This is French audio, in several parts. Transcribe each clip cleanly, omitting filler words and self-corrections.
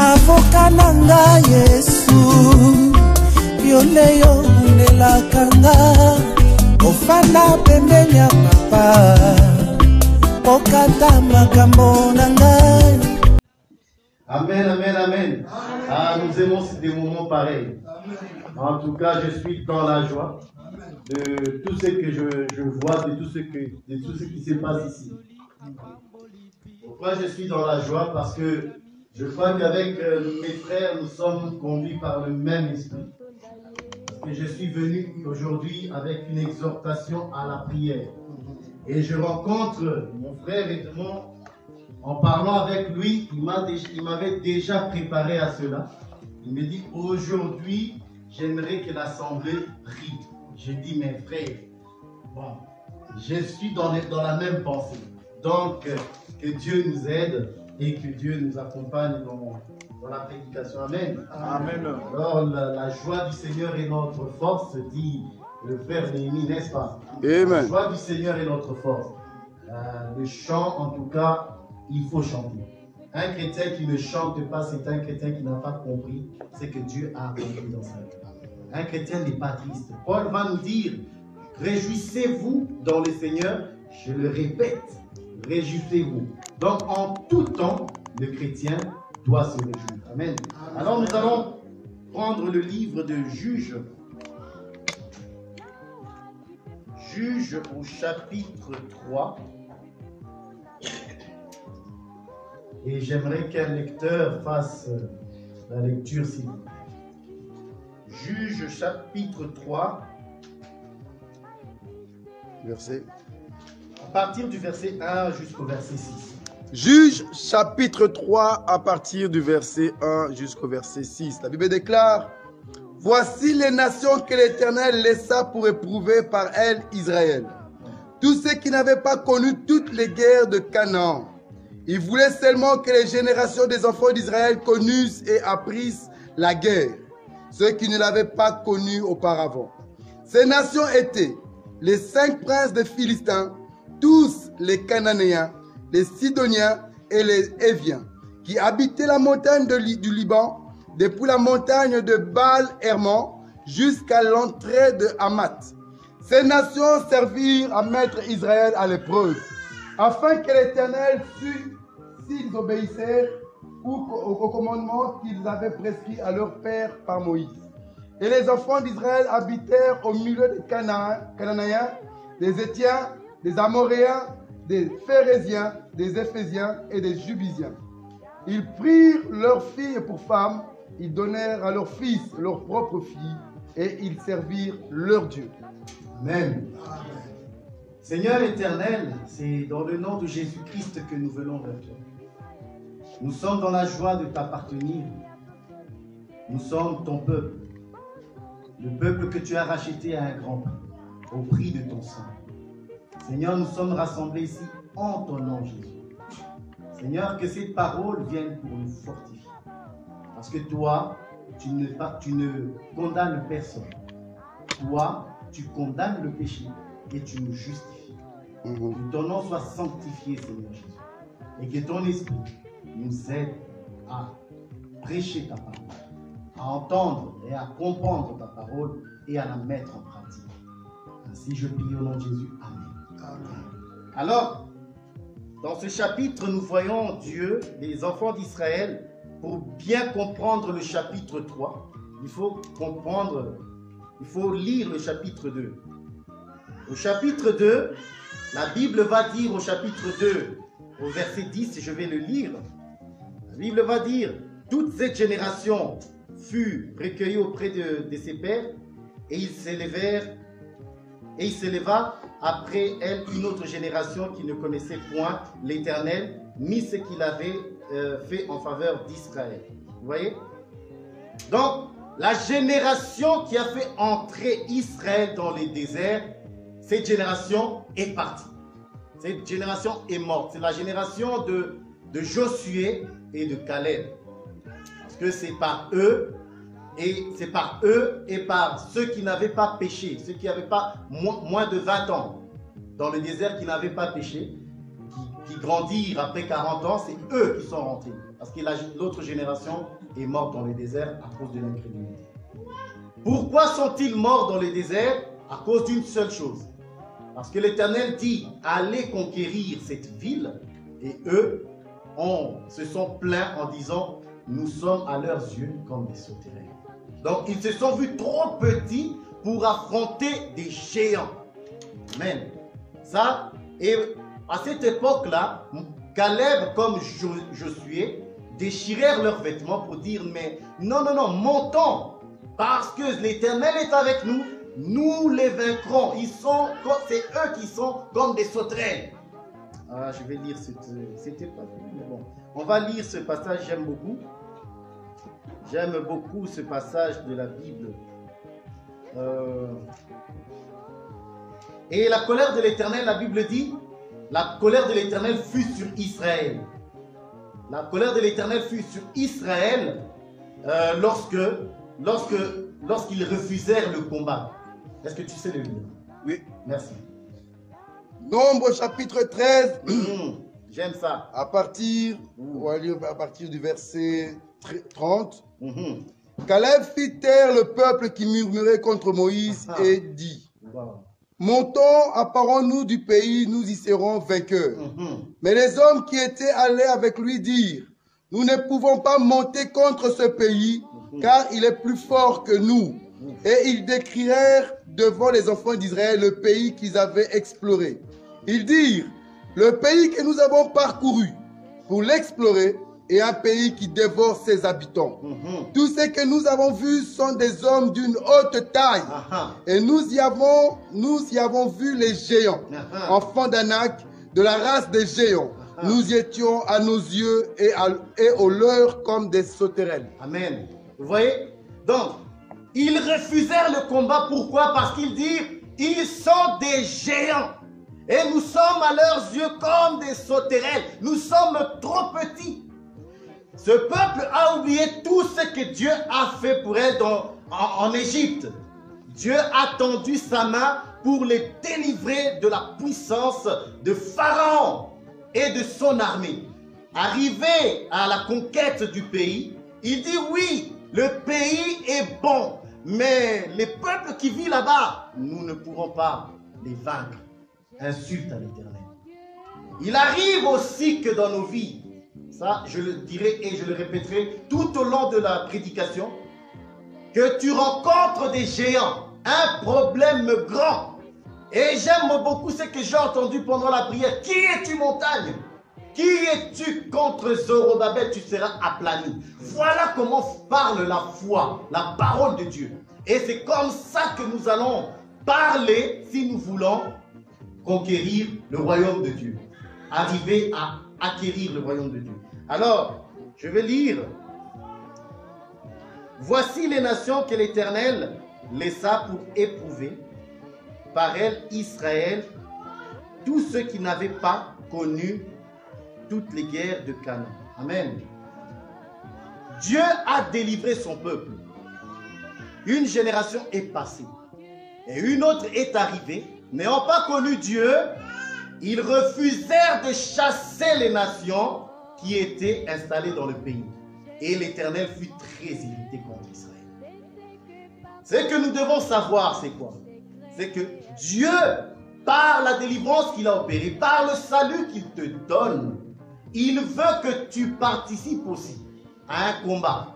avoka nanga Yesu yoleyo nelakanga ofanda pembeni ya papa okata makambo nanga. Amen, amen, amen. Ah, nous aimons des moments pareils. En tout cas, je suis dans la joie de tout ce que je vois, de tout ce qui se passe ici. Pourquoi je suis dans la joie? Parce que je crois qu'avec mes frères, nous sommes conduits par le même esprit. Parce que je suis venu aujourd'hui avec une exhortation à la prière. Et je rencontre mon frère Edmond. En parlant avec lui, il m'avait déjà préparé à cela. Il me dit, aujourd'hui, j'aimerais que l'assemblée prie. Je dis, mes frères, bon, je suis dans la même pensée. Donc, que Dieu nous aide et que Dieu nous accompagne dans la prédication. Amen. Amen. Alors, la joie du Seigneur est notre force, dit le frère Néhémie, n'est-ce pas? Amen. La joie du Seigneur est notre force. Le chant, en tout cas, il faut chanter. Un chrétien qui ne chante pas, c'est un chrétien qui n'a pas compris ce que Dieu a accompli dans sa vie. Un chrétien n'est pas triste. Paul va nous dire, réjouissez-vous dans le Seigneur. Je le répète, réjouissez-vous. Donc en tout temps, le chrétien doit se réjouir. Amen. Alors nous allons prendre le livre de Juges. Juges au chapitre 3. Et j'aimerais qu'un lecteur fasse la lecture s'il vous plaît. Juges chapitre 3. Verset. À partir du verset 1 jusqu'au verset 6. Juges chapitre 3 à partir du verset 1 jusqu'au verset 6. La Bible déclare: voici les nations que l'Éternel laissa pour éprouver par elles Israël. Tous ceux qui n'avaient pas connu toutes les guerres de Canaan. Il voulait seulement que les générations des enfants d'Israël connussent et apprissent la guerre, ceux qui ne l'avaient pas connue auparavant. Ces nations étaient les 5 princes des Philistins, tous les Cananéens, les Sidoniens et les Éviens, qui habitaient la montagne du Liban, depuis la montagne de Baal-Hermon jusqu'à l'entrée de Hamath. Ces nations servirent à mettre Israël à l'épreuve, afin que l'Éternel sût s'ils obéissèrent au commandement qu'ils avaient prescrit à leur père par Moïse. Et les enfants d'Israël habitèrent au milieu des Cananéens, des Étiens, des Amoréens, des Phérésiens, des Éphésiens et des Jubusiens. Ils prirent leurs filles pour femmes, ils donnèrent à leurs fils leurs propres filles, et ils servirent leur Dieu. Amen. Seigneur éternel, c'est dans le nom de Jésus-Christ que nous venons vers toi. Nous sommes dans la joie de t'appartenir. Nous sommes ton peuple. Le peuple que tu as racheté à un grand prix, au prix de ton sang. Seigneur, nous sommes rassemblés ici en ton nom, Jésus. Seigneur, que cette parole vienne pour nous fortifier. Parce que toi, tu ne condamnes personne. Toi, tu condamnes le péché et tu nous justifies. Que ton nom soit sanctifié, Seigneur Jésus. Et que ton esprit nous aide à prêcher ta parole, à entendre et à comprendre ta parole et à la mettre en pratique. Ainsi je prie au nom de Jésus. Amen. Amen. Alors, dans ce chapitre, nous voyons Dieu, les enfants d'Israël. Pour bien comprendre le chapitre 3, il faut lire le chapitre 2. Au chapitre 2, la Bible va dire au chapitre 2, au verset 10, je vais le lire. La Bible va dire, toute cette génération fut recueillie auprès de ses pères, et il s'éleva après elle une autre génération qui ne connaissait point l'Éternel, ni ce qu'il avait fait en faveur d'Israël. Vous voyez? Donc, la génération qui a fait entrer Israël dans les déserts, cette génération est partie. Cette génération est morte. C'est la génération de Josué et de Caleb. Parce que c'est par eux, et par ceux qui n'avaient pas péché, ceux qui n'avaient pas moins de 20 ans dans le désert, qui n'avaient pas péché, qui grandirent après 40 ans, c'est eux qui sont rentrés. Parce que l'autre génération est morte dans le désert à cause de l'incrédulité. Pourquoi sont-ils morts dans le désert? À cause d'une seule chose. Parce que l'Éternel dit, allez conquérir cette ville. Et eux se sont plaints en disant, nous sommes à leurs yeux comme des sauterelles. Donc ils se sont vus trop petits pour affronter des géants. Amen. Ça, et à cette époque-là, Caleb comme Josué déchirèrent leurs vêtements pour dire, mais non, non, non, montons, parce que l'Éternel est avec nous, nous les vaincrons. C'est eux qui sont comme des sauterelles. Ah, je vais lire, c'était pas fini, mais bon. On va lire ce passage, j'aime beaucoup. J'aime beaucoup ce passage de la Bible. Et la colère de l'Éternel, la Bible dit, la colère de l'Éternel fut sur Israël. La colère de l'Éternel fut sur Israël lorsqu'ils refusèrent le combat. Est-ce que tu sais le lire? Oui. Merci. Nombre chapitre 13. J'aime ça. On va lire à partir du verset 30. Caleb fit taire le peuple qui murmurait contre Moïse et dit, montons, apparons-nous du pays, nous y serons vainqueurs. Mais les hommes qui étaient allés avec lui dirent, nous ne pouvons pas monter contre ce pays, car il est plus fort que nous. Et ils décrièrent devant les enfants d'Israël le pays qu'ils avaient exploré. Ils dirent, le pays que nous avons parcouru pour l'explorer est un pays qui dévore ses habitants. Tous ceux que nous avons vus sont des hommes d'une haute taille. Et nous y avons vu les géants, enfants d'Anak, de la race des géants. Nous y étions à nos yeux et aux leurs comme des sauterelles. Amen. Vous voyez? Donc, ils refusèrent le combat. Pourquoi? Parce qu'ils disent, ils sont des géants. Et nous sommes à leurs yeux comme des sauterelles. Nous sommes trop petits. Ce peuple a oublié tout ce que Dieu a fait pour elle en Égypte. Dieu a tendu sa main pour les délivrer de la puissance de Pharaon et de son armée. Arrivé à la conquête du pays, il dit oui, le pays est bon, mais les peuples qui vivent là-bas, nous ne pourrons pas les vaincre. Insulte à l'Éternel. Il arrive aussi que dans nos vies, ça je le dirai et je le répéterai tout au long de la prédication, que tu rencontres des géants, un problème grand. Et j'aime beaucoup ce que j'ai entendu pendant la prière. Qui es-tu, montagne? Qui es-tu contre Zorobabel? Tu seras aplani. Voilà comment parle la foi, la parole de Dieu. Et c'est comme ça que nous allons parler si nous voulons conquérir le royaume de Dieu. Arriver à acquérir le royaume de Dieu. Alors, je vais lire. Voici les nations que l'Éternel laissa pour éprouver par elle Israël, tous ceux qui n'avaient pas connu toutes les guerres de Canaan. Amen. Dieu a délivré son peuple. Une génération est passée et une autre est arrivée. N'ayant pas connu Dieu, ils refusèrent de chasser les nations qui étaient installées dans le pays. Et l'Éternel fut très irrité contre Israël. Ce que nous devons savoir, c'est quoi? C'est que Dieu, par la délivrance qu'il a opérée, par le salut qu'il te donne, il veut que tu participes aussi à un combat.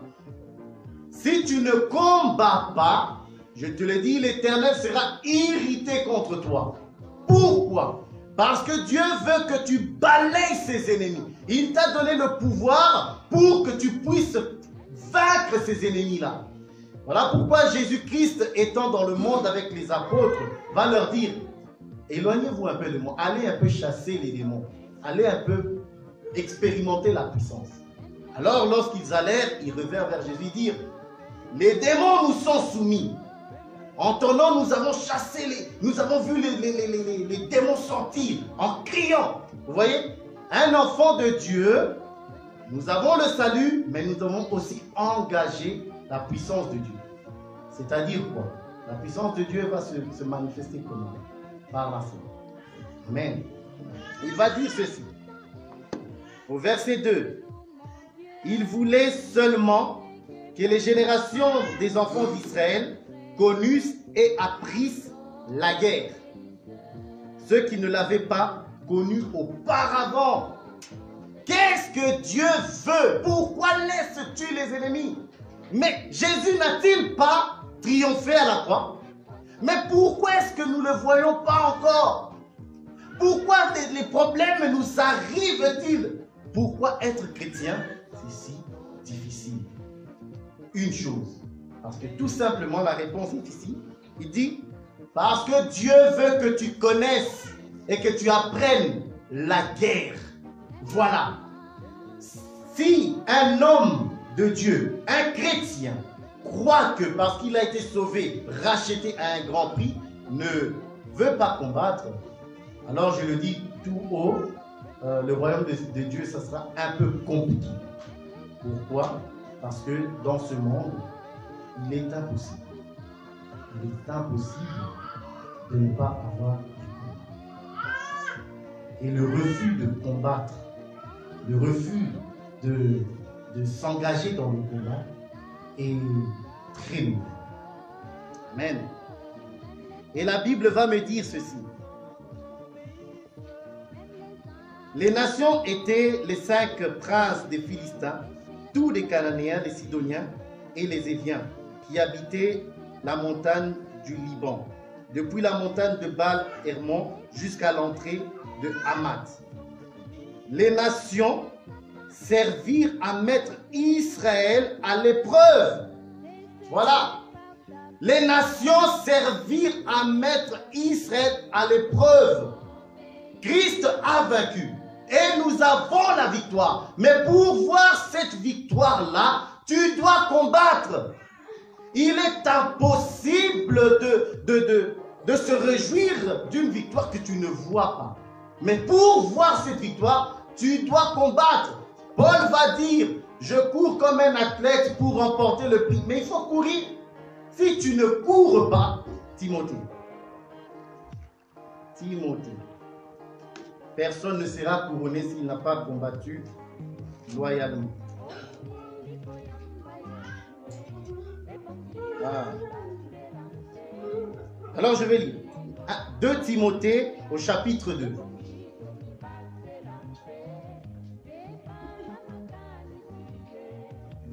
Si tu ne combats pas, je te le dis, l'Éternel sera irrité contre toi. Pourquoi? Parce que Dieu veut que tu balayes ses ennemis. Il t'a donné le pouvoir pour que tu puisses vaincre ces ennemis-là. Voilà pourquoi Jésus-Christ, étant dans le monde avec les apôtres, va leur dire, éloignez-vous un peu de moi, allez un peu chasser les démons, allez un peu expérimenter la puissance. Alors lorsqu'ils allèrent, ils revinrent vers Jésus et dirent, les démons nous sont soumis. En ton nom, nous avons chassé nous avons vu les démons sortir en criant. Vous voyez, un enfant de Dieu, nous avons le salut, mais nous avons aussi engagé la puissance de Dieu. C'est-à-dire quoi? La puissance de Dieu va se manifester comment? Par la foi. Amen. Il va dire ceci. Au verset 2. Il voulait seulement que les générations des enfants d'Israël connussent et apprissent la guerre. Ceux qui ne l'avaient pas connue auparavant. Qu'est-ce que Dieu veut? Pourquoi laisses-tu les ennemis? Mais Jésus n'a-t-il pas triomphé à la croix? Mais pourquoi est-ce que nous ne le voyons pas encore? Pourquoi les problèmes nous arrivent-ils? Pourquoi être chrétien, c'est si difficile? Une chose, parce que tout simplement la réponse est ici. Il dit, parce que Dieu veut que tu connaisses et que tu apprennes la guerre. Voilà. Si un homme de Dieu, un chrétien, croit que parce qu'il a été sauvé, racheté à un grand prix, ne veut pas combattre, alors je le dis tout haut, le royaume de Dieu, ça sera un peu compliqué. Pourquoi? Parce que dans ce monde, il est impossible. Il est impossible de ne pas avoir du combat. Et le refus de combattre, le refus de s'engager dans le combat est très mauvais. Amen. Et la Bible va me dire ceci. Les nations étaient les 5 princes des Philistins, tous les Cananéens, les Sidoniens et les Éviens, qui habitaient la montagne du Liban, depuis la montagne de Baal-Hermon jusqu'à l'entrée de Hamath. Les nations servirent à mettre Israël à l'épreuve. Voilà. Les nations servirent à mettre Israël à l'épreuve. Christ a vaincu et nous avons la victoire. Mais pour voir cette victoire-là, tu dois combattre. Il est impossible de se réjouir d'une victoire que tu ne vois pas. Mais pour voir cette victoire, tu dois combattre. Paul va dire, je cours comme un athlète pour remporter le prix. Mais il faut courir. Si tu ne cours pas, Timothée, personne ne sera couronné s'il n'a pas combattu loyalement. Ah. Alors je vais lire 2 Timothée au chapitre 2.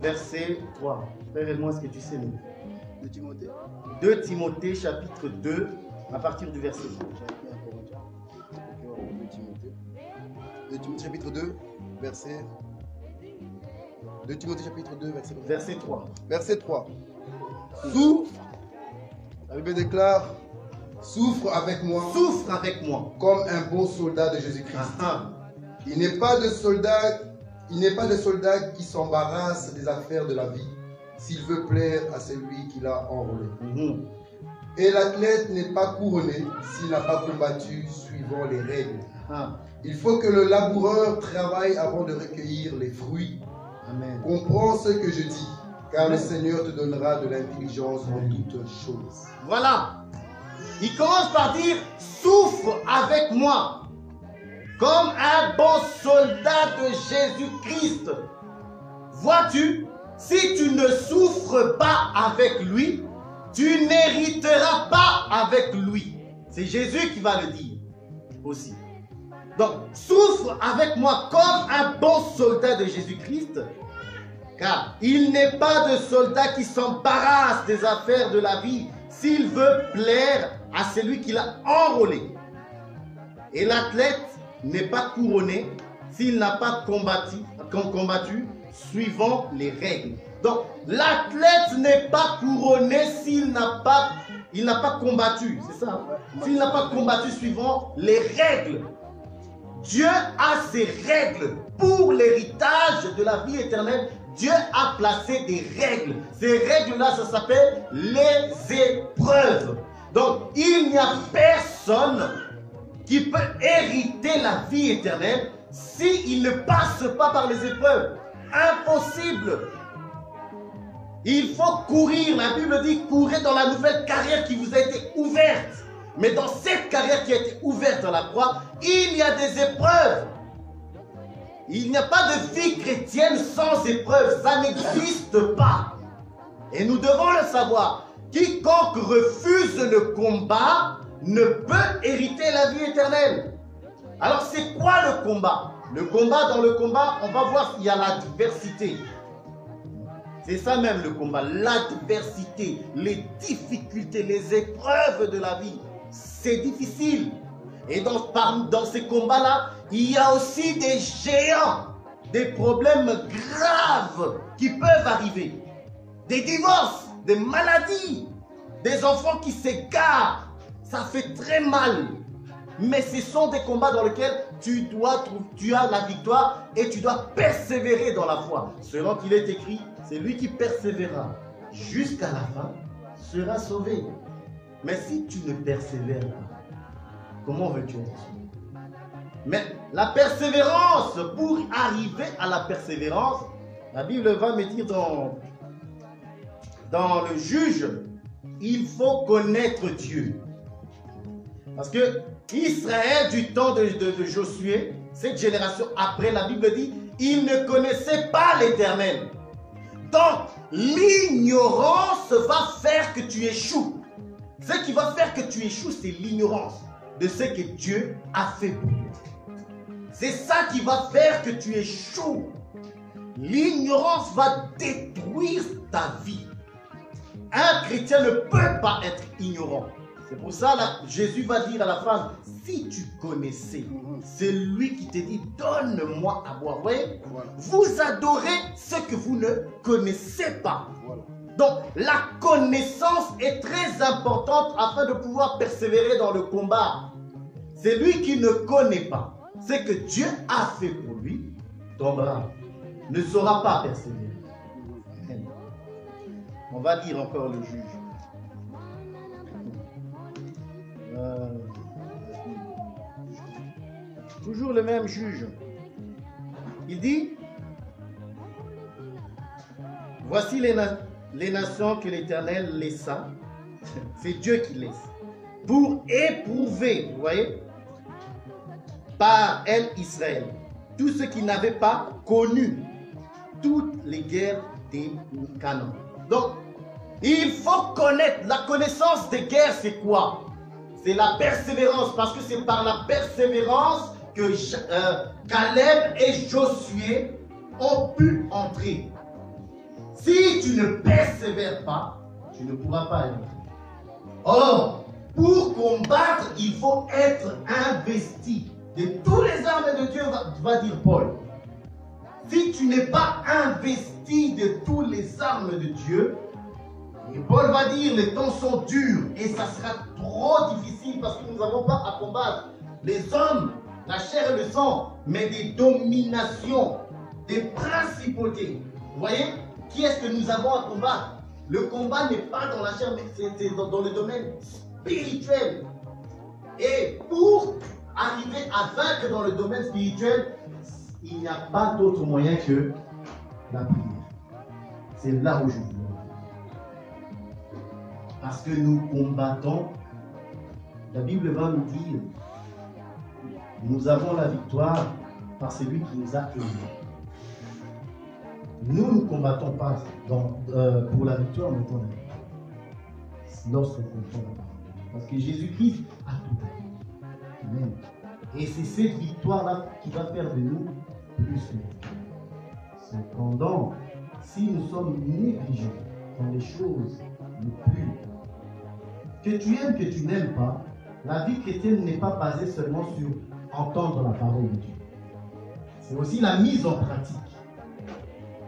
Verset 3. Frère Edmond, est-ce que tu sais lire? 2 Timothée chapitre 2 à partir du verset 3. 2 Timothée chapitre 2, verset 2 Timothée chapitre 2, verset 3. Verset 3. Souffre, la Bible déclare, souffre avec moi. Souffre avec moi. Comme un bon soldat de Jésus-Christ. Il n'est pas de soldat qui s'embarrasse des affaires de la vie, s'il veut plaire à celui qui l'a enrôlé. Et l'athlète n'est pas couronné s'il n'a pas combattu suivant les règles. Il faut que le laboureur travaille avant de recueillir les fruits. Amen. Comprends ce que je dis, car le Seigneur te donnera de l'intelligence en toutes choses. Voilà. Il commence par dire, souffre avec moi, comme un bon soldat de Jésus-Christ. Vois-tu, si tu ne souffres pas avec lui, tu n'hériteras pas avec lui. C'est Jésus qui va le dire aussi. Donc, souffre avec moi comme un bon soldat de Jésus-Christ, car il n'est pas de soldat qui s'embarrasse des affaires de la vie s'il veut plaire à celui qui l'a enrôlé. Et l'athlète n'est pas couronné s'il n'a pas combattu suivant les règles. Donc, l'athlète n'est pas couronné s'il n'a pas combattu, c'est ça, s'il n'a pas combattu suivant les règles. Dieu a ses règles pour l'héritage de la vie éternelle. Dieu a placé des règles. Ces règles-là, ça s'appelle les épreuves. Donc, il n'y a personne qui peut hériter la vie éternelle s'il ne passe pas par les épreuves. Impossible. Il faut courir. La Bible dit courez dans la nouvelle carrière qui vous a été ouverte. Mais dans cette carrière qui a été ouverte dans la croix, il y a des épreuves. Il n'y a pas de vie chrétienne sans épreuve. Ça n'existe pas. Et nous devons le savoir. Quiconque refuse le combat ne peut hériter la vie éternelle. Alors c'est quoi le combat? Le combat, dans le combat, on va voir qu'il y a l'adversité. C'est ça même le combat, l'adversité, les difficultés, les épreuves de la vie. C'est difficile. Et dans ces combats-là, il y a aussi des géants, des problèmes graves qui peuvent arriver. Des divorces, des maladies, des enfants qui s'égarent. Ça fait très mal. Mais ce sont des combats dans lesquels tu as la victoire et tu dois persévérer dans la foi. Selon qu'il est écrit, c'est lui qui persévérera jusqu'à la fin sera sauvé. Mais si tu ne persévères pas, comment veux-tu être sauvé? Mais la persévérance, pour arriver à la persévérance, la Bible va me dire dans le Juge, il faut connaître Dieu. Parce que Israël, du temps de Josué, cette génération après, la Bible dit, ils ne connaissaient pas l'Éternel. Donc, l'ignorance va faire que tu échoues. Ce qui va faire que tu échoues, c'est l'ignorance de ce que Dieu a fait pour toi. C'est ça qui va faire que tu échoues. L'ignorance va détruire ta vie. Un chrétien ne peut pas être ignorant. C'est pour ça que Jésus va dire à la femme, si tu connaissais, c'est lui qui te dit, donne-moi à boire. Vous voyez, vous adorez ce que vous ne connaissez pas. Donc, la connaissance est très importante afin de pouvoir persévérer dans le combat. C'est lui qui ne connaît pas ce que Dieu a fait pour lui, tombera, ne saura pas persévérer. On va lire encore le Juge. Toujours le même Juge. Il dit, voici les nations que l'Éternel laissa. C'est Dieu qui laisse. Pour éprouver, vous voyez, par elle Israël. Tous ceux qui n'avaient pas connu toutes les guerres des Canaan. Donc, il faut connaître. La connaissance des guerres, c'est quoi? C'est la persévérance. Parce que c'est par la persévérance que Caleb et Josué ont pu entrer. Si tu ne persévères pas, tu ne pourras pas entrer. Or, pour combattre, il faut être investi de tous les armes de Dieu, va dire Paul. Si tu n'es pas investi de tous les armes de Dieu, et Paul va dire, les temps sont durs et ça sera trop difficile parce que nous n'avons pas à combattre les hommes, la chair et le sang, mais des dominations, des principautés. Vous voyez, qui est-ce que nous avons à combattre? Le combat n'est pas dans la chair, mais c'est dans le domaine spirituel. Et pour arriver à vaincre dans le domaine spirituel, il n'y a pas d'autre moyen que la prière. C'est là où je veux. Parce que nous combattons, la Bible va nous dire, nous avons la victoire par celui qui nous a aimés. Nous ne combattons pas pour la victoire, mais pour la victoire. Lorsque nous comprend la parole. Parce que Jésus-Christ a tout fait. Amen. Et c'est cette victoire-là qui va faire de nous plus forts. Cependant, si nous sommes négligents dans les choses les plus, que tu aimes, que tu n'aimes pas, la vie chrétienne n'est pas basée seulement sur entendre la parole de Dieu. C'est aussi la mise en pratique.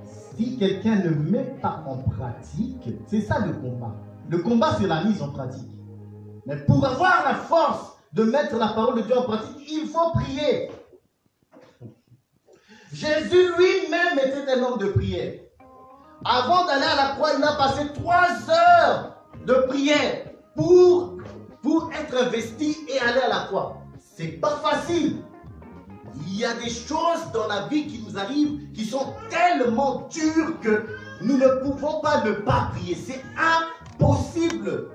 Si quelqu'un ne met pas en pratique, c'est ça le combat. Le combat, c'est la mise en pratique. Mais pour avoir la force de mettre la parole de Dieu en pratique, il faut prier. Jésus lui-même était un homme de prière. Avant d'aller à la croix, il a passé 3 heures de prière pour être investi et aller à la croix. C'est pas facile. Il y a des choses dans la vie qui nous arrivent qui sont tellement dures que nous ne pouvons pas ne pas prier. C'est impossible.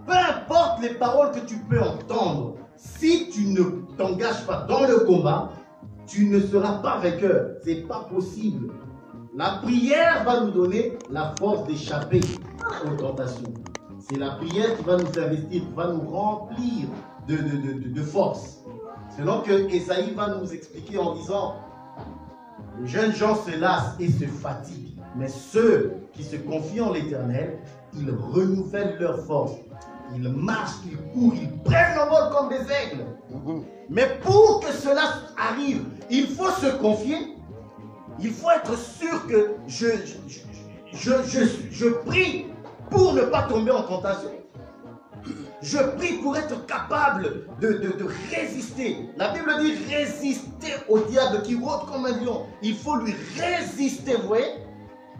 Peu importe les paroles que tu peux entendre, si tu ne t'engages pas dans le combat, tu ne seras pas vainqueur. Ce n'est pas possible. La prière va nous donner la force d'échapper aux tentations. C'est la prière qui va nous investir, qui va nous remplir de force. Selon que Ésaïe va nous expliquer en disant, les jeunes gens se lassent et se fatiguent, mais ceux qui se confient en l'Éternel, ils renouvellent leur force. Ils marchent, ils courent, ils prennent l'envol comme des aigles. Mais pour que cela arrive, il faut se confier. Il faut être sûr que je prie pour ne pas tomber en tentation. Je prie pour être capable de résister. La Bible dit résister au diable qui rôde comme un lion. Il faut lui résister, vous voyez.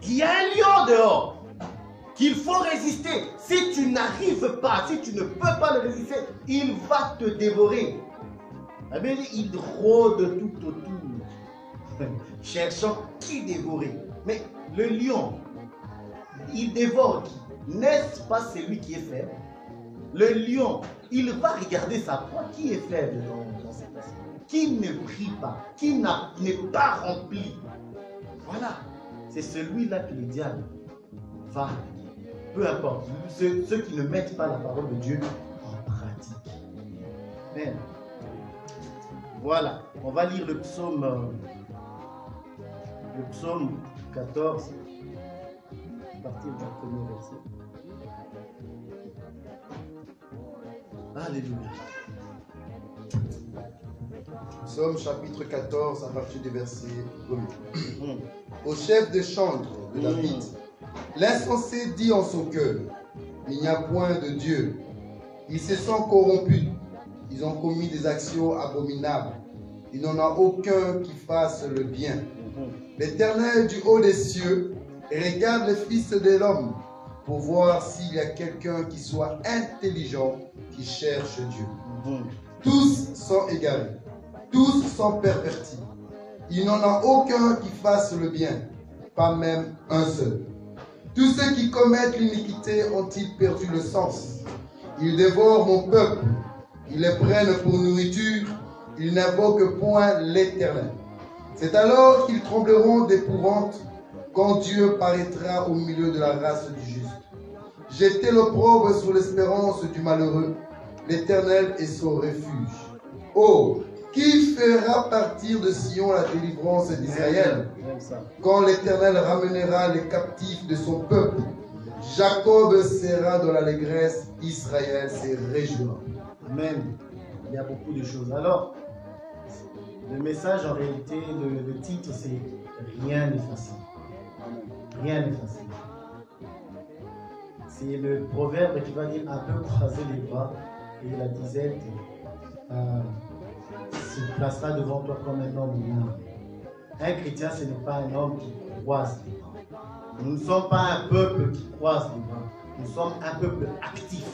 Il y a un lion dehors qu'il faut résister. Si tu n'arrives pas, si tu ne peux pas le résister, il va te dévorer. La Bible dit il rôde tout autour, cherchant qui dévorer. Mais le lion, il dévore qui? N'est-ce pas celui qui est faible? Le lion, il va regarder sa proie. Qui est faible dans cette personne? Qui ne prie pas? Qui n'est pas rempli? Voilà. C'est celui-là que le diable va, peu importe, ceux qui ne mettent pas la parole de Dieu en pratique. Amen. Voilà. On va lire le psaume 14, à partir du premier verset. Alléluia. Psaume chapitre 14 à partir du verset 1. Au chef de chantre de David, l'insensé dit en son cœur, il n'y a point de Dieu. Ils se sont corrompus, ils ont commis des actions abominables. Il n'en a aucun qui fasse le bien. L'Éternel du haut des cieux regarde les fils de l'homme pour voir s'il y a quelqu'un qui soit intelligent, qui cherche Dieu. Tous sont égarés, tous sont pervertis. Il n'en a aucun qui fasse le bien, pas même un seul. Tous ceux qui commettent l'iniquité ont-ils perdu le sens? Ils dévorent mon peuple, ils les prennent pour nourriture, ils n'invoquent point l'Éternel. C'est alors qu'ils trembleront d'épouvante quand Dieu paraîtra au milieu de la race du juste. Jetez l'opprobre sur l'espérance du malheureux, l'Éternel est son refuge. Oh, qui fera partir de Sion la délivrance d'Israël? Quand l'Éternel ramènera les captifs de son peuple, Jacob sera dans l'allégresse, Israël se réjouira. Amen. Il y a beaucoup de choses. Alors, le message en réalité, le titre c'est rien n'est facile. Rien n'est facile. C'est le proverbe qui va dire un peu croiser les bras et la disette se placera devant toi comme un homme humain. Un chrétien, ce n'est pas un homme qui croise les bras. Nous ne sommes pas un peuple qui croise les bras. Nous sommes un peuple actif.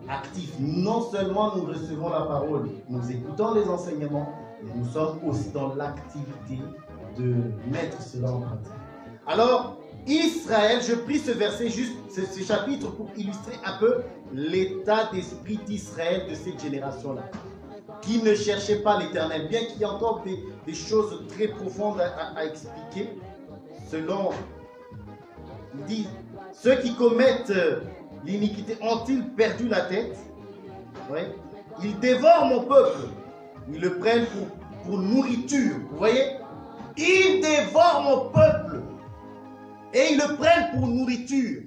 Actif. Non seulement nous recevons la parole, nous écoutons les enseignements, mais nous sommes aussi dans l'activité de mettre cela en pratique. Alors, Israël, je prie ce verset, juste ce chapitre pour illustrer un peu l'état d'esprit d'Israël de cette génération-là, qui ne cherchait pas l'Éternel, bien qu'il y ait encore des choses très profondes à expliquer. Selon, il dit, ceux qui commettent l'iniquité ont-ils perdu la tête? Oui. Ils dévorent mon peuple, ils le prennent pour nourriture, vous voyez? Ils dévorent mon peuple et ils le prennent pour nourriture.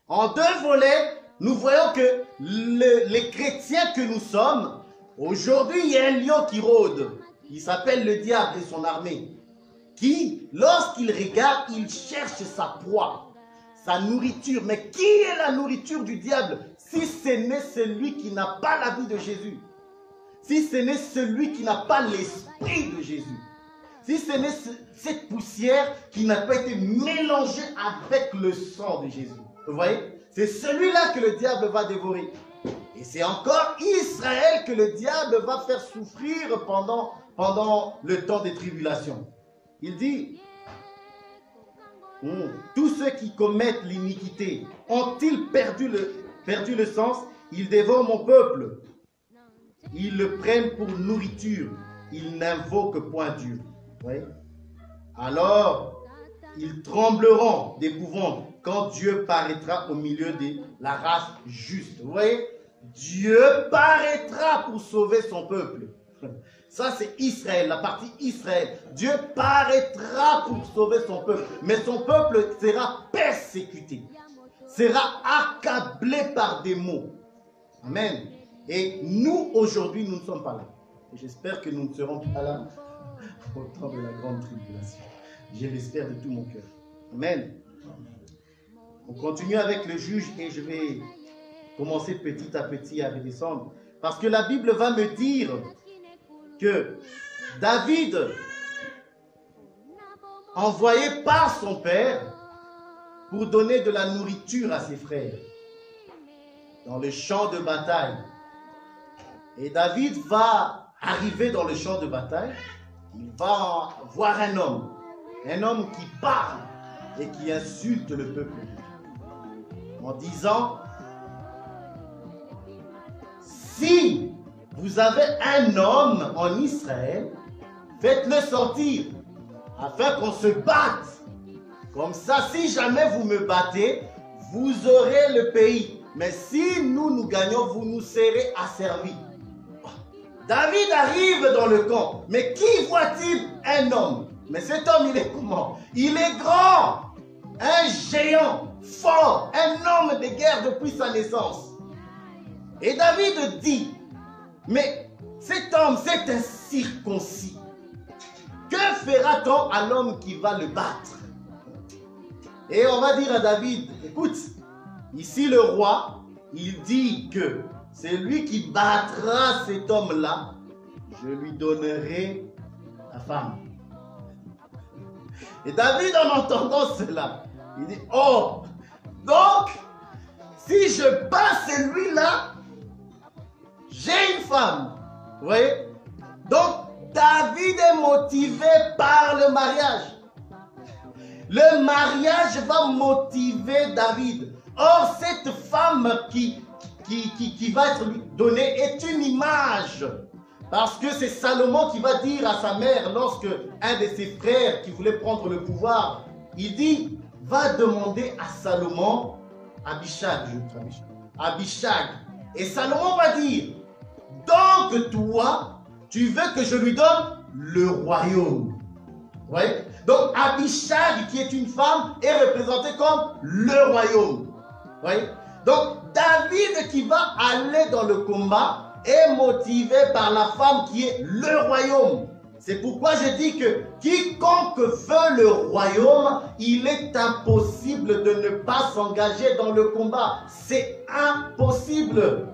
En deux volets, nous voyons que les chrétiens que nous sommes, aujourd'hui, il y a un lion qui rôde. Il s'appelle le diable et son armée. Qui, lorsqu'il regarde, il cherche sa proie, sa nourriture. Mais qui est la nourriture du diable si ce n'est celui qui n'a pas la vie de Jésus? Si ce n'est celui qui n'a pas l'esprit de Jésus? Si ce n'est cette poussière qui n'a pas été mélangée avec le sang de Jésus? Vous voyez? C'est celui-là que le diable va dévorer. Et c'est encore Israël que le diable va faire souffrir pendant le temps des tribulations. Il dit, tous ceux qui commettent l'iniquité ont-ils perdu le sens? Ils dévorent mon peuple. Ils le prennent pour nourriture. ils n'invoquent point Dieu. Oui. Alors, ils trembleront d'épouvante quand Dieu paraîtra au milieu de la race juste. Vous voyez, Dieu paraîtra pour sauver son peuple. Ça, c'est Israël, la partie Israël. Dieu paraîtra pour sauver son peuple. Mais son peuple sera persécuté, sera accablé par des maux. Amen. Et nous, aujourd'hui, nous ne sommes pas là. Et j'espère que nous ne serons pas là au temps de la grande tribulation. Je l'espère de tout mon cœur. Amen. On continue avec le juge et je vais commencer petit à petit à redescendre. Parce que la Bible va me dire que David, envoyé par son père pour donner de la nourriture à ses frères dans le champ de bataille. Et David va arriver dans le champ de bataille, il va voir un homme qui parle et qui insulte le peuple en disant: si vous avez un homme en Israël, faites-le sortir afin qu'on se batte. Comme ça, si jamais vous me battez, vous aurez le pays. Mais si nous gagnons, vous nous serez asservis. David arrive dans le camp. Mais qui voit-il? Un homme. Mais cet homme, il est comment? Il est grand, un géant, fort, un homme de guerre depuis sa naissance. Et David dit: mais cet homme, c'est un circoncis. Que fera-t-on à l'homme qui va le battre? Et on va dire à David: écoute, ici le roi, il dit que c'est lui qui battra cet homme-là, je lui donnerai la femme. Et David, en entendant cela, il dit: oh, donc, si je bats celui-là, j'ai une femme. Vous voyez? Donc, David est motivé par le mariage. Le mariage va motiver David. Or, cette femme qui va être lui donnée est une image. Parce que c'est Salomon qui va dire à sa mère, lorsque un de ses frères qui voulait prendre le pouvoir, il dit: va demander à Salomon Abishag. Et Salomon va dire: donc toi, tu veux que je lui donne le royaume. Ouais. Donc Abishag, qui est une femme, est représentée comme le royaume. Ouais. Donc David qui va aller dans le combat est motivé par la femme qui est le royaume. C'est pourquoi je dis que quiconque veut le royaume, il est impossible de ne pas s'engager dans le combat. C'est impossible.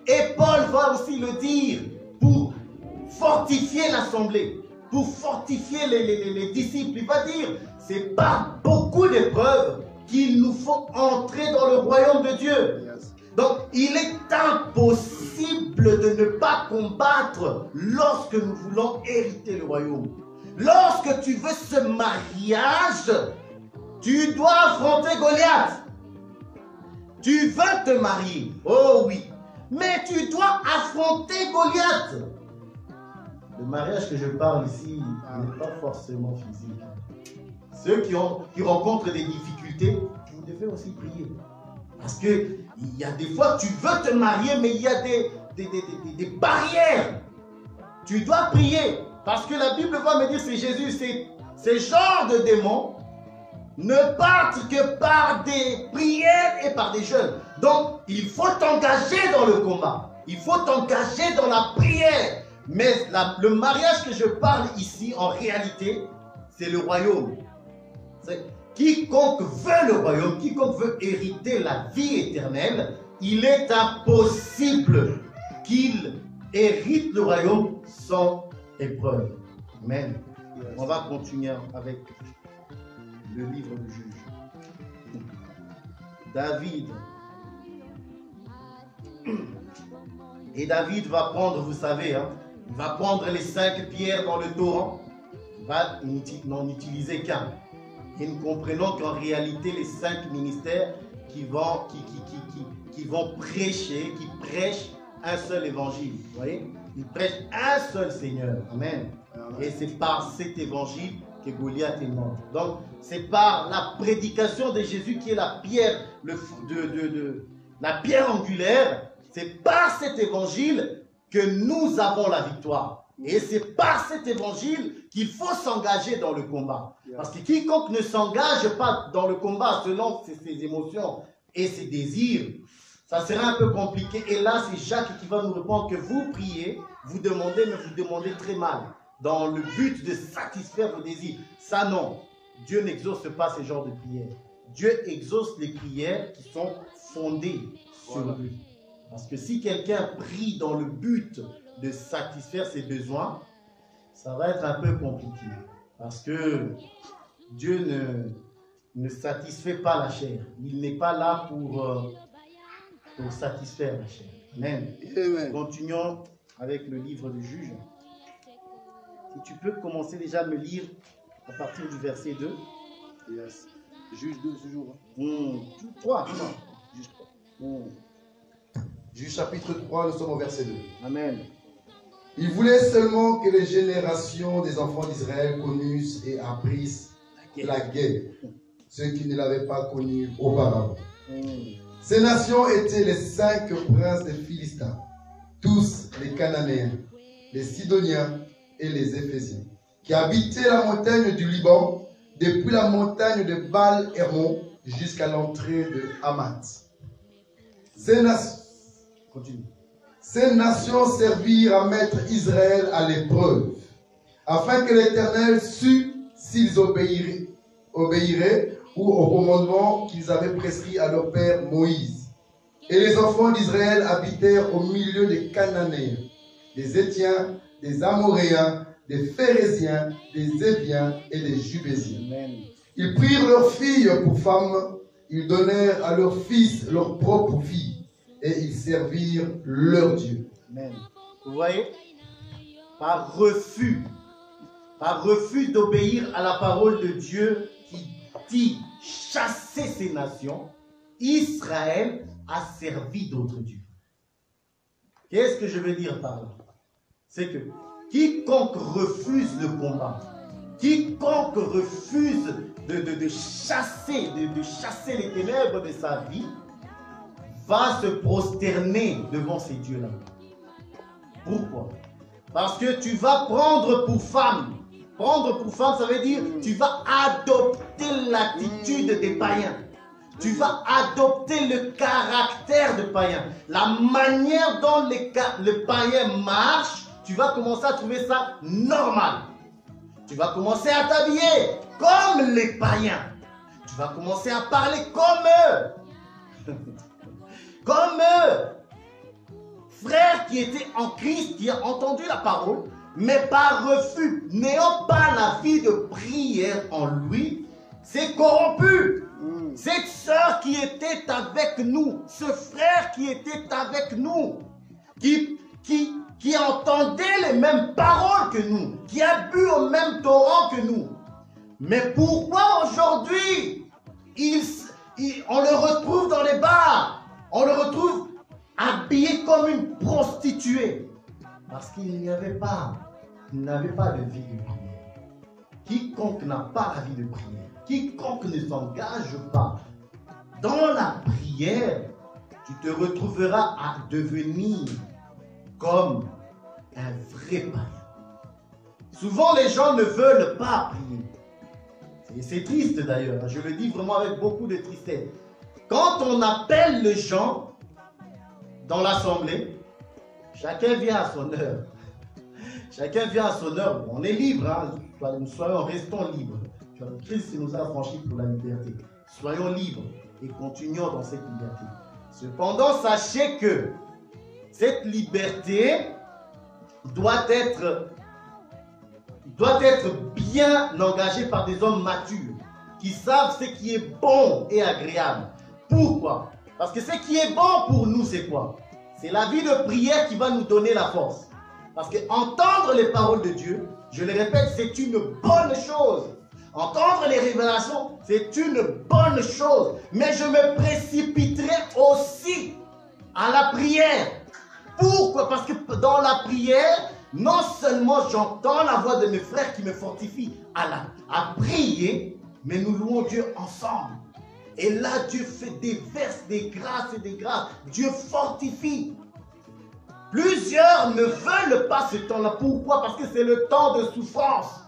Et Paul va aussi le dire pour fortifier l'assemblée, pour fortifier les disciples. Il va dire: c'est pas beaucoup d'épreuves qu'il nous faut entrer dans le royaume de Dieu. Donc, il est impossible de ne pas combattre lorsque nous voulons hériter le royaume. Lorsque tu veux ce mariage, tu dois affronter Goliath. Tu veux te marier, oh oui, mais tu dois affronter Goliath. Le mariage que je parle ici n'est pas forcément physique. Ceux qui rencontrent des difficultés, vous devez aussi prier. Parce qu'il y a des fois, tu veux te marier, mais il y a des barrières. Tu dois prier. Parce que la Bible va me dire, c'est Jésus, ces genres de démons ne partent que par des prières et par des jeûnes. Donc, il faut t'engager dans le combat. Il faut t'engager dans la prière. Mais le mariage que je parle ici, en réalité, c'est le royaume. Quiconque veut le royaume, quiconque veut hériter la vie éternelle, il est impossible qu'il hérite le royaume sans épreuve. Amen. On va continuer avec le livre du juge. David. Et David va prendre, vous savez, il va prendre les 5 pierres dans le torrent. Il va n'en utiliser qu'un. Et nous comprenons qu'en réalité, les 5 ministères qui vont prêcher, qui prêchent un seul évangile. Vous voyez? Il prêche un seul Seigneur. Amen. Et c'est par cet évangile que Goliath est mort. Donc, c'est par la prédication de Jésus qui est la pierre, la pierre angulaire. C'est par cet évangile que nous avons la victoire. Et c'est par cet évangile qu'il faut s'engager dans le combat. Parce que quiconque ne s'engage pas dans le combat selon ses émotions et ses désirs, ça sera un peu compliqué. Et là, c'est Jacques qui va nous répondre que vous priez, vous demandez, mais vous demandez très mal, dans le but de satisfaire vos désirs. Ça, non. Dieu n'exauce pas ce genre de prières. Dieu exauce les prières qui sont fondées sur lui. Parce que si quelqu'un prie dans le but de satisfaire ses besoins, ça va être un peu compliqué. Parce que Dieu ne satisfait pas la chair. Il n'est pas là pour satisfaire la chair. Amen. Amen. Continuons avec le livre du juge. Si tu peux commencer déjà à me lire à partir du verset 2. Yes. Juge 2 ce jour. 3. Juge 3. Juge chapitre 3, nous sommes au verset 2. Amen. Il voulait seulement que les générations des enfants d'Israël connussent et apprissent la guerre, ceux qui ne l'avaient pas connue auparavant. Ces nations étaient les 5 princes des Philistins, tous les Cananéens, les Sidoniens et les Éphésiens, qui habitaient la montagne du Liban, depuis la montagne de Baal-Hermon jusqu'à l'entrée de Hamath. Ces nations servirent à mettre Israël à l'épreuve, afin que l'Éternel sût s'ils obéiraient ou au commandement qu'ils avaient prescrit à leur père Moïse. Et les enfants d'Israël habitèrent au milieu des Cananéens, des Hétiens, des Amoréens, des Phéréziens, des Éviens et des Jubésiens. Ils prirent leurs filles pour femmes, ils donnèrent à leurs fils leurs propres filles, et ils servirent leur Dieu. Amen. Vous voyez, par refus d'obéir à la parole de Dieu qui dit chasser ces nations, Israël a servi d'autres dieux. Qu'est-ce que je veux dire par là? C'est que quiconque refuse le combat, quiconque refuse de chasser les ténèbres de sa vie, va se prosterner devant ces dieux-là. Pourquoi? Parce que tu vas prendre pour femme. Prendre pour femme, ça veut dire tu vas adopter l'attitude des païens. Tu vas adopter le caractère de païen. La manière dont le païen marche, tu vas commencer à trouver ça normal. Tu vas commencer à t'habiller comme les païens. Tu vas commencer à parler comme eux. Comme eux. Frère qui était en Christ, qui a entendu la parole, mais par refus, n'ayant pas la vie de prière en lui, s'est corrompu. Cette sœur qui était avec nous, ce frère qui était avec nous, qui entendait les mêmes paroles que nous, qui a bu au même torrent que nous. Mais pourquoi aujourd'hui, on le retrouve dans les bars, on le retrouve habillé comme une prostituée? Parce qu'il n'avait pas de vie de prière. Quiconque n'a pas la vie de prière, quiconque ne s'engage pas dans la prière, tu te retrouveras à devenir comme un vrai païen. Souvent, les gens ne veulent pas prier. Et c'est triste d'ailleurs, je le dis vraiment avec beaucoup de tristesse. Quand on appelle les gens dans l'assemblée, chacun vient à son heure. Chacun vient à son heure. On est libre, hein? Restons libres. Christ nous a franchis pour la liberté. Soyons libres et continuons dans cette liberté. Cependant, sachez que cette liberté doit être bien engagée par des hommes matures qui savent ce qui est bon et agréable. Pourquoi? Parce que ce qui est bon pour nous, c'est quoi? C'est la vie de prière qui va nous donner la force. Parce que entendre les paroles de Dieu, je le répète, c'est une bonne chose. Entendre les révélations, c'est une bonne chose. Mais je me précipiterai aussi à la prière. Pourquoi? Parce que dans la prière, non seulement j'entends la voix de mes frères qui me fortifient à prier, mais nous louons Dieu ensemble. Et là, Dieu déverse des grâces et des grâces. Dieu fortifie. Plusieurs ne veulent pas ce temps-là. Pourquoi? Parce que c'est le temps de souffrance.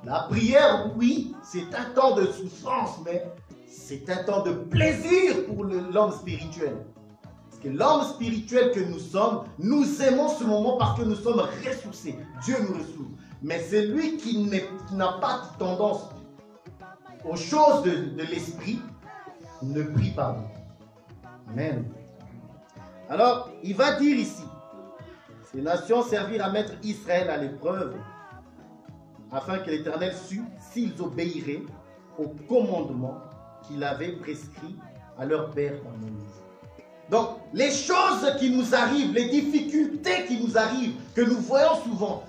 La prière, oui, c'est un temps de souffrance, mais c'est un temps de plaisir pour l'homme spirituel. Parce que l'homme spirituel que nous sommes, nous aimons ce moment parce que nous sommes ressourcés. Dieu nous ressource. Mais celui qui n'a pas tendance aux choses de l'esprit, ne prie pas. Amen. Alors, il va dire ici, ces nations servirent à mettre Israël à l'épreuve, afin que l'Éternel sût s'ils obéiraient au commandement qu'il avait prescrit à leur père par Moïse. Donc, les choses qui nous arrivent, les difficultés qui nous arrivent, que nous voyons souvent,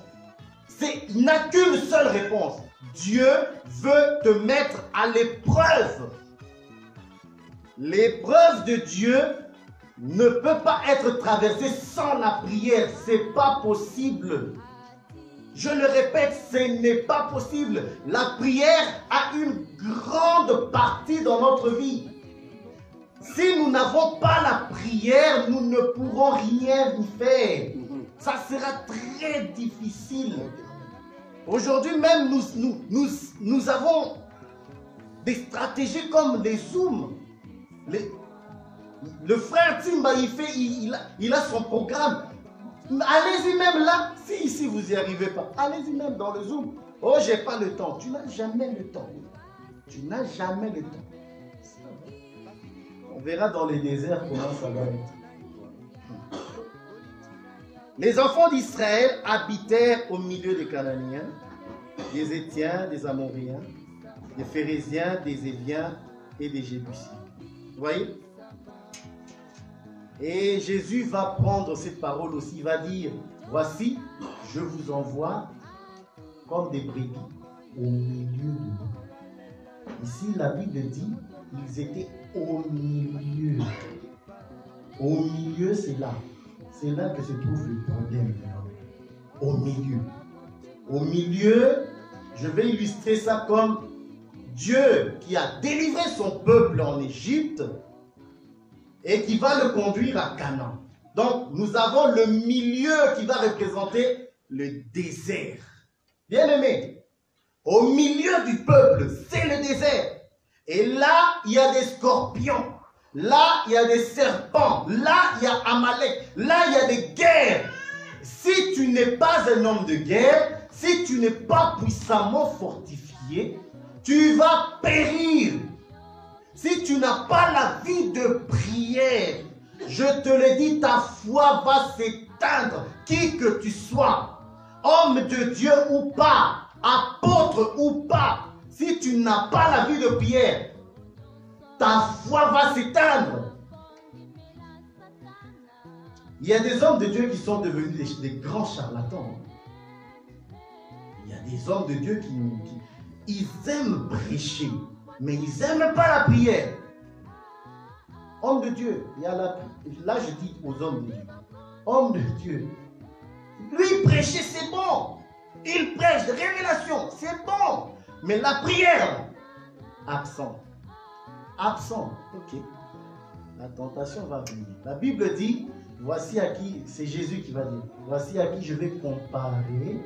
il n'a qu'une seule réponse. Dieu veut te mettre à l'épreuve. L'épreuve de Dieu ne peut pas être traversée sans la prière. C'est pas possible. Je le répète, ce n'est pas possible. La prière a une grande partie dans notre vie. Si nous n'avons pas la prière, nous ne pourrons rien y faire. Ça sera très difficile. Aujourd'hui même, nous avons des stratégies comme les Zooms. Le frère Timba, il a son programme. Allez-y même là, si ici vous n'y arrivez pas, allez-y même dans le Zoom. Oh, j'ai pas le temps. Tu n'as jamais le temps. Tu n'as jamais le temps. On verra dans les déserts comment ça va être. Les enfants d'Israël habitèrent au milieu des Cananéens, des Hétiens, des Amoréens, des Phérésiens, des Éviens et des Jébusiens. Vous voyez? Et Jésus va prendre cette parole aussi. Il va dire, voici, je vous envoie comme des brebis au milieu de vous. Ici, la Bible dit, ils étaient au milieu. Au milieu, c'est là. C'est là que se trouve le problème. Au milieu. Au milieu, je vais illustrer ça comme Dieu qui a délivré son peuple en Égypte et qui va le conduire à Canaan. Donc, nous avons le milieu qui va représenter le désert. Bien-aimé, au milieu du peuple, c'est le désert. Et là, il y a des scorpions. Là, il y a des serpents. Là, il y a Amalek. Là, il y a des guerres. Si tu n'es pas un homme de guerre, si tu n'es pas puissamment fortifié, tu vas périr. Si tu n'as pas la vie de prière, je te le dis, ta foi va s'éteindre, qui que tu sois, homme de Dieu ou pas, apôtre ou pas. Si tu n'as pas la vie de prière, ta foi va s'éteindre. Il y a des hommes de Dieu qui sont devenus des grands charlatans. Il y a des hommes de Dieu qui aiment prêcher, mais ils n'aiment pas la prière. Homme de Dieu, il y a là je dis aux hommes de Dieu, homme de Dieu, lui prêcher c'est bon, il prêche de révélation, c'est bon, mais la prière, absent, ok, la tentation va venir. La Bible dit, voici à qui, c'est Jésus qui va dire, voici à qui je vais comparer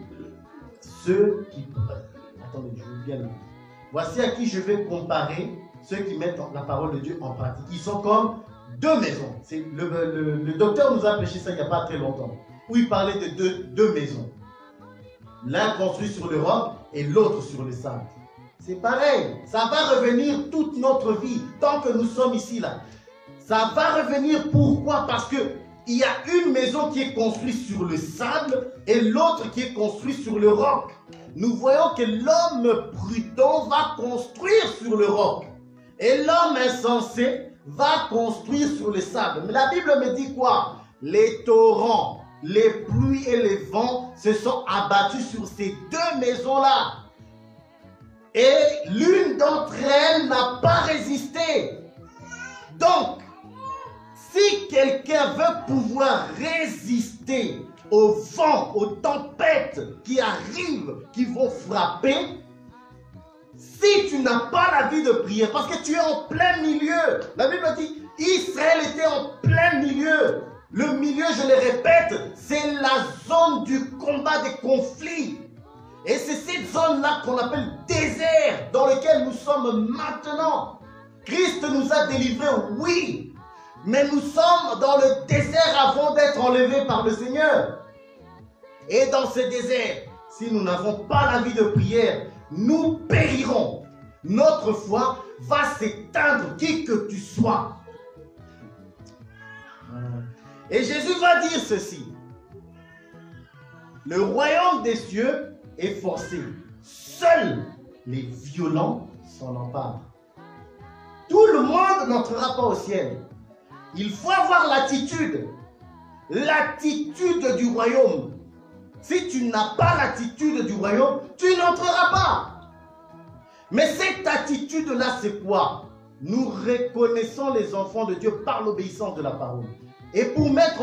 ceux qui, attendez, je veux bien le dire. Voici à qui je vais comparer ceux qui mettent la parole de Dieu en pratique. Ils sont comme deux maisons. Le docteur nous a prêché ça il n'y a pas très longtemps, où il parlait de deux maisons. L'un construit sur le roc et l'autre sur le sable. C'est pareil, ça va revenir toute notre vie, tant que nous sommes ici là. Ça va revenir, pourquoi? Parce que il y a une maison qui est construite sur le sable et l'autre qui est construite sur le roc. Nous voyons que l'homme prudent va construire sur le roc et l'homme insensé va construire sur le sable. Mais la Bible me dit quoi? Les torrents, les pluies et les vents se sont abattus sur ces deux maisons-là. Et l'une d'entre elles n'a pas résisté. Donc, si quelqu'un veut pouvoir résister aux vents, aux tempêtes qui arrivent, qui vont frapper, si tu n'as pas la vie de prière, parce que tu es en plein milieu. La Bible dit, Israël était en plein milieu. Le milieu, je le répète, c'est la zone du combat, des conflits. Et c'est cette zone-là qu'on appelle désert, dans lequel nous sommes maintenant. Christ nous a délivrés, oui, mais nous sommes dans le désert avant d'être enlevés par le Seigneur. Et dans ce désert, si nous n'avons pas la vie de prière, nous périrons. Notre foi va s'éteindre, qui que tu sois. Et Jésus va dire ceci. Le royaume des cieux est forcé. Seuls les violents s'en emparent. Tout le monde n'entrera pas au ciel. Il faut avoir l'attitude du royaume. Si tu n'as pas l'attitude du royaume, tu n'entreras pas. Mais cette attitude-là, c'est quoi? Nous reconnaissons les enfants de Dieu par l'obéissance de la parole. Et pour mettre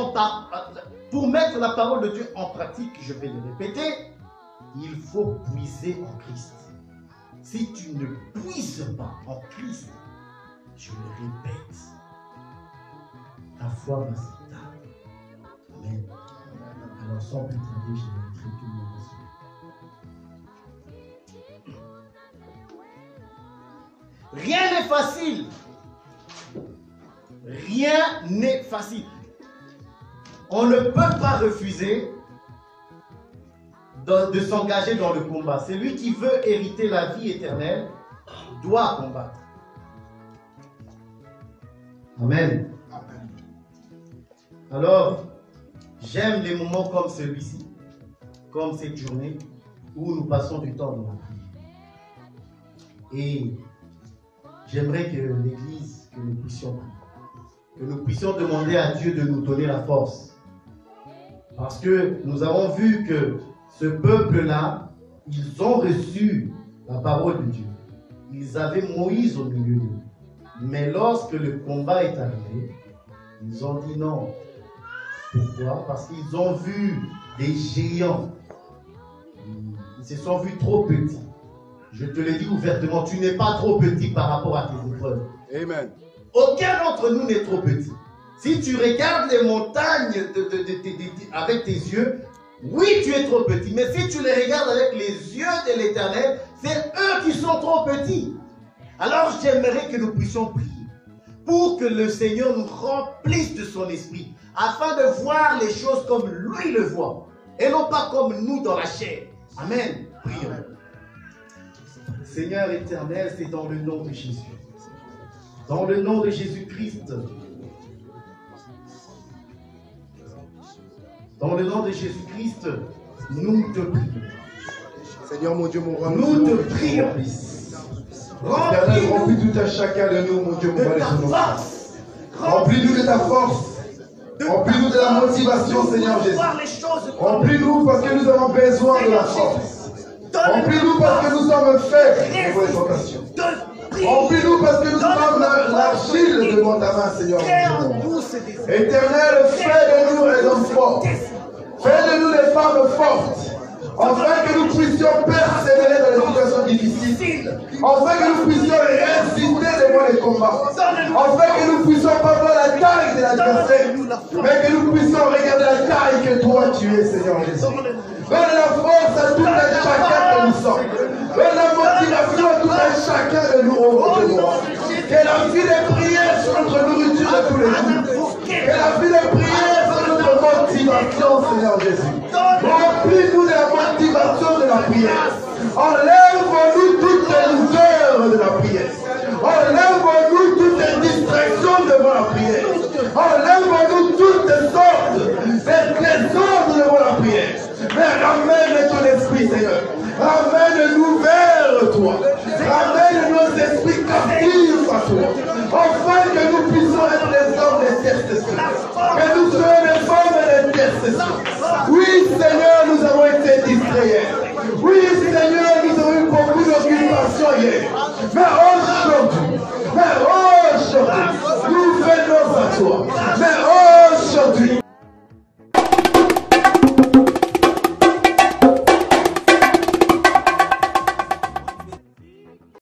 la parole de Dieu en pratique, je vais le répéter, il faut puiser en Christ. Si tu ne puises pas en Christ, je le répète, ta foi va s'éteindre. Amen. Alors sans plus tarder, je vais montrer tout le monde dessus. Rien n'est facile. Rien n'est facile. On ne peut pas refuser de s'engager dans le combat. Celui qui veut hériter la vie éternelle doit combattre. Amen. Alors, j'aime les moments comme celui-ci, comme cette journée, où nous passons du temps dans la prière. Et j'aimerais que l'Église, que nous puissions prier, que nous puissions demander à Dieu de nous donner la force. Parce que nous avons vu que ce peuple-là, ils ont reçu la parole de Dieu. Ils avaient Moïse au milieu d'eux. Mais lorsque le combat est arrivé, ils ont dit non. Pourquoi? Parce qu'ils ont vu des géants. Ils se sont vus trop petits. Je te le dis ouvertement, tu n'es pas trop petit par rapport à tes épreuves. Amen. Aucun d'entre nous n'est trop petit. Si tu regardes les montagnes avec tes yeux, oui, tu es trop petit. Mais si tu les regardes avec les yeux de l'Éternel, c'est eux qui sont trop petits. Alors j'aimerais que nous puissions prier pour que le Seigneur nous remplisse de son esprit, afin de voir les choses comme lui le voit, et non pas comme nous dans la chair. Amen. Prions. Seigneur éternel, c'est dans le nom de Jésus. Dans le nom de Jésus-Christ. Dans le nom de Jésus-Christ, nous te prions. Seigneur mon Dieu, mon roi, nous te prions. Remplis tout à chacun de nous, mon Dieu, mon roi. Remplis-nous de ta force. Remplis-nous de la motivation, Seigneur Jésus. Remplis-nous parce que nous avons besoin de la force. Remplis-nous parce que nous sommes faibles de vos vocations. Remplis-nous parce que nous sommes l'argile devant ta main, Seigneur. Éternel, fais de nous des hommes forts. Fais de nous des femmes fortes. Afin que nous puissions persévérer dans les situations difficiles. Afin que nous puissions résister devant les combats. Afin que nous puissions pas voir la taille de l'adversaire, mais que nous puissions regarder la taille que toi tu es, Seigneur Jésus. Donne la force à tout un chacun que nous sommes. Donne la motivation à tout un chacun de nous au de moi. Que la vie de prière soit notre nourriture de tous les jours. Que la vie de prière soit notre motivation, Seigneur Jésus. Remplis-nous de la motivation de la prière. Enlève-nous toutes les lourdeurs de la prière. Enlève-nous toutes les distractions devant la prière. Enlève-nous toutes sortes de trésors devant la prière. Mais ramène ton esprit, Seigneur. Ramène-nous vers toi. Ramène nos esprits captifs à toi. Afin que nous puissions être des hommes d'intercession. Que nous soyons des femmes d'intercession. Oui, Seigneur, nous avons été distraits hier. Oui, Seigneur, nous avons eu beaucoup d'occupations hier. Mais